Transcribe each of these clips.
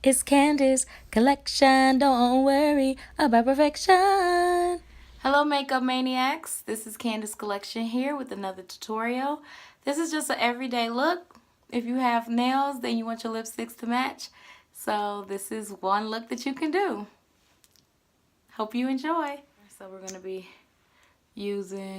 It's Candace collection. Don't worry about perfection. Hello makeup maniacs. This is Candace Collection here with another tutorial. This is just an everyday look. If you have nails, then you want your lipsticks to match. So this is one look that you can do. Hope you enjoy. So we're going to be using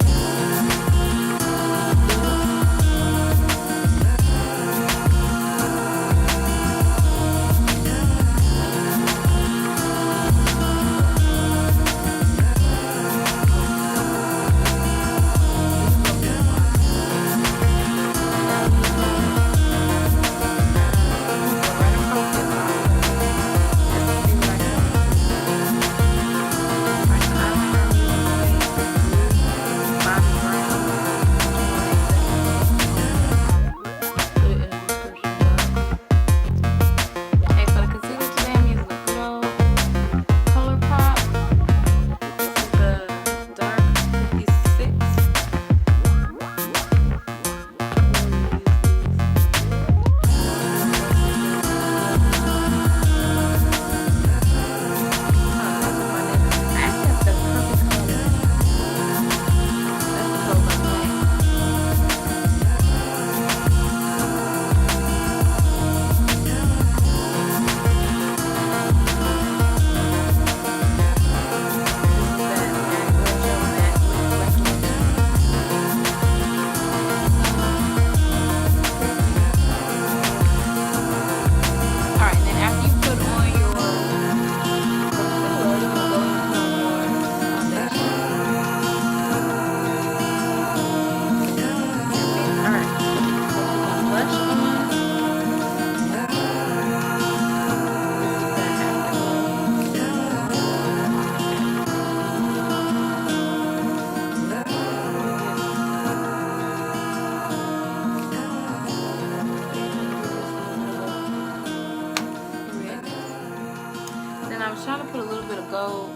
I was trying to put a little bit of gold.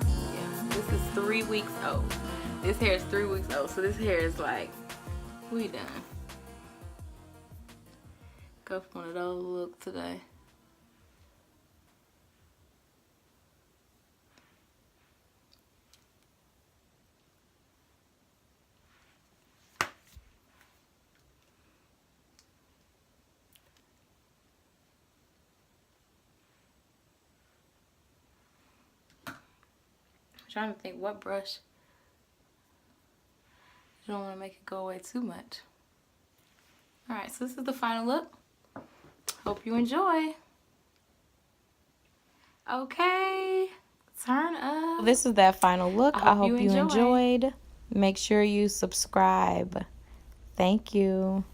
Yeah, this is 3 weeks old. This hair is 3 weeks old, so this hair is like, we done. Go for one of those looks today. Trying to think what brush. You don't want to make it go away too much. Alright, so this is the final look. Hope you enjoy. Okay, turn up. This is that final look. I hope you enjoyed. Make sure you subscribe. Thank you.